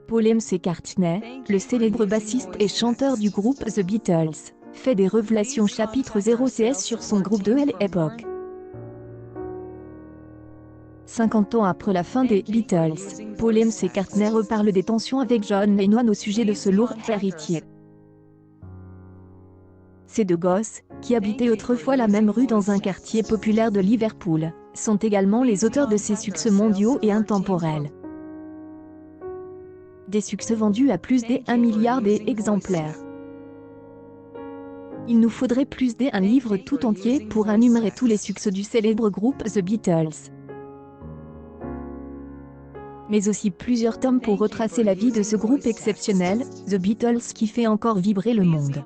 Paul McCartney, le célèbre bassiste et chanteur du groupe The Beatles, fait des révélations chapitre 0 CS sur son groupe de l'époque. 50 ans après la fin des Beatles, Paul McCartney reparle des tensions avec John Lennon au sujet de ce lourd héritier. Ces deux gosses, qui habitaient autrefois la même rue dans un quartier populaire de Liverpool, sont également les auteurs de ces succès mondiaux et intemporels. Des succès vendus à plus d'1 milliard d'exemplaires. Il nous faudrait plus d'un livre tout entier pour énumérer tous les succès du célèbre groupe The Beatles. Mais aussi plusieurs tomes pour retracer la vie de ce groupe exceptionnel, The Beatles, qui fait encore vibrer le monde.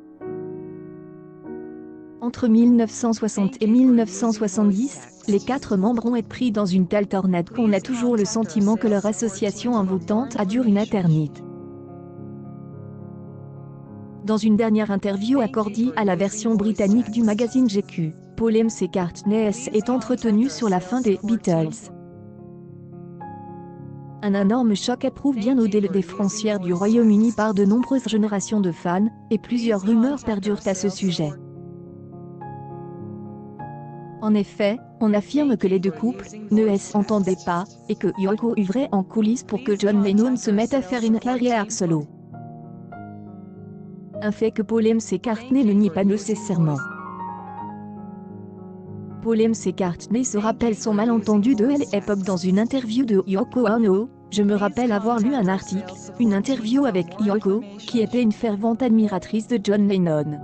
Entre 1960 et 1970, les 4 membres ont été pris dans une telle tornade qu'on a toujours le sentiment que leur association envoûtante a duré une éternité. Dans une dernière interview accordée à la version britannique du magazine GQ, Paul McCartney est entretenu sur la fin des Beatles. Un énorme choc éprouve bien au-delà des frontières du Royaume-Uni par de nombreuses générations de fans, et plusieurs rumeurs perdurent à ce sujet. En effet, on affirme que les deux couples ne s'entendaient pas, et que Yoko œuvrait en coulisses pour que John Lennon se mette à faire une carrière solo. Un fait que Paul McCartney ne nie pas nécessairement. Paul McCartney se rappelle son malentendu de l'époque dans une interview de Yoko Ono. Je me rappelle avoir lu un article, une interview avec Yoko, qui était une fervente admiratrice de John Lennon.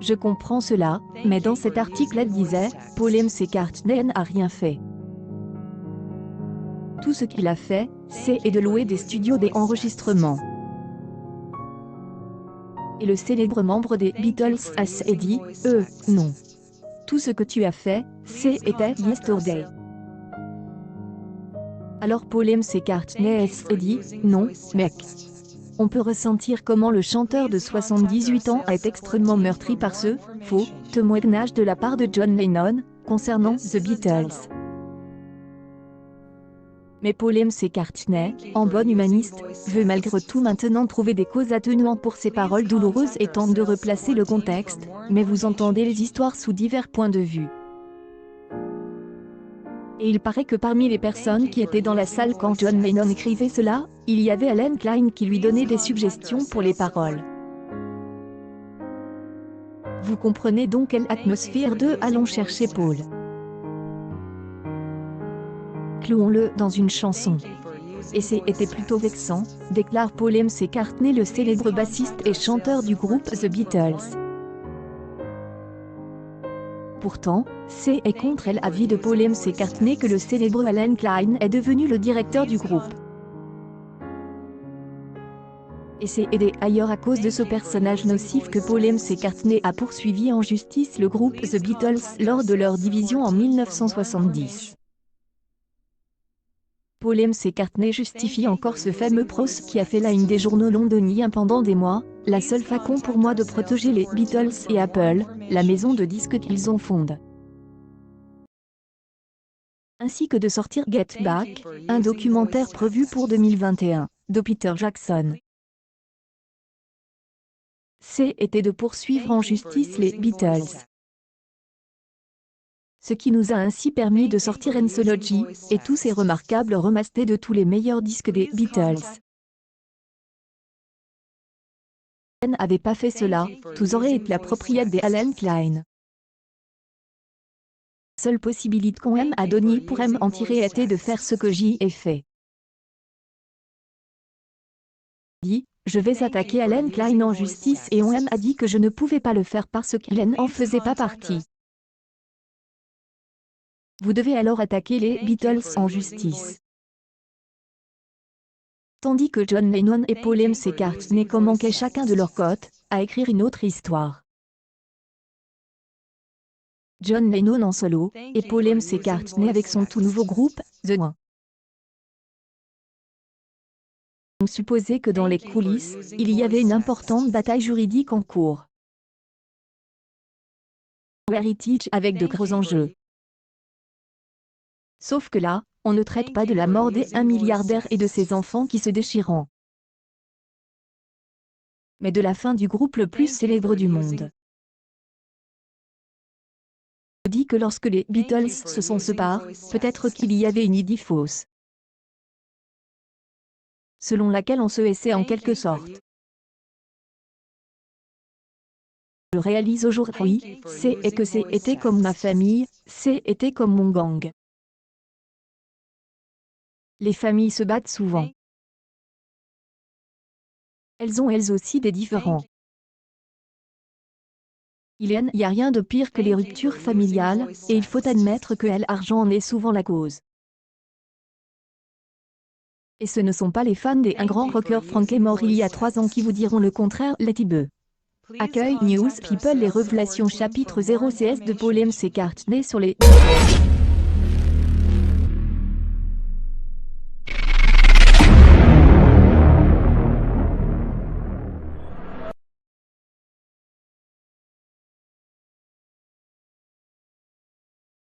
Je comprends cela, mais dans cet article elle disait, Paul McCartney n'a rien fait. Tout ce qu'il a fait, c'est de louer des studios d'enregistrement. Et le célèbre membre des Beatles a dit, non. Tout ce que tu as fait, était Yesterday. Alors Paul McCartney a dit, non, mec. On peut ressentir comment le chanteur de 78 ans est extrêmement meurtri par ce faux témoignage de la part de John Lennon concernant The Beatles. Mais Paul McCartney, en bon humaniste, veut malgré tout maintenant trouver des causes atténuantes pour ces paroles douloureuses et tente de replacer le contexte, mais vous entendez les histoires sous divers points de vue. Et il paraît que parmi les personnes qui étaient dans la salle quand John Lennon écrivait cela, il y avait Allen Klein qui lui donnait des suggestions pour les paroles. Vous comprenez donc quelle atmosphère de allons chercher Paul. Clouons-le dans une chanson. Et c'était plutôt vexant, déclare Paul McCartney, le célèbre bassiste et chanteur du groupe The Beatles. Pourtant, c'est contre l'avis de Paul McCartney que le célèbre Allen Klein est devenu le directeur du groupe. Et c'est d'ailleurs à cause de ce personnage nocif que Paul McCartney a poursuivi en justice le groupe The Beatles lors de leur division en 1970. Paul McCartney justifie encore ce fameux prose qui a fait la une des journaux londoniens pendant des mois, la seule façon pour moi de protéger les Beatles et Apple, la maison de disques qu'ils ont fondée. Ainsi que de sortir Get Back, un documentaire prévu pour 2021, de Peter Jackson. C'était de poursuivre en justice les Beatles. Ce qui nous a ainsi permis de sortir Anthology, et tous ces remarquables remasters de tous les meilleurs disques des Beatles. Si n'avait pas fait cela, tous auraient été la propriété d'Allen Klein. Seule possibilité qu'on a donnée pour en tirer était de faire ce que j'y ai fait. Je vais attaquer Allen Klein en justice et on a dit que je ne pouvais pas le faire parce qu'il n'en faisait pas partie. Vous devez alors attaquer les Beatles en justice. Tandis que John Lennon et Paul McCartney commençaient chacun de leur côté à écrire une autre histoire. John Lennon en solo, et Paul McCartney avec son tout nouveau groupe, The One. On supposait que dans les coulisses, il y avait une importante bataille juridique en cours. Heritage avec de gros enjeux. Sauf que là, On ne traite pas de la mort des 1 milliardaire et de ses enfants qui se déchirent, mais de la fin du groupe le plus célèbre du monde. On dit que lorsque les Beatles se sont séparés, peut-être qu'il y avait une idée fausse, selon laquelle on se haissait en quelque sorte. Je réalise aujourd'hui, c'est que c'était comme ma famille, c'était comme mon gang. Les familles se battent souvent. Elles ont elles aussi des différends. Il n'y a rien de pire que les ruptures familiales, et il faut admettre que l'argent en est souvent la cause. Et ce ne sont pas les fans des un grand rocker Frank est mort il y a 3 ans qui vous diront le contraire. Letty B. Accueil News People les révélations chapitre 0 CS de Paul McCartney sur les Beatles.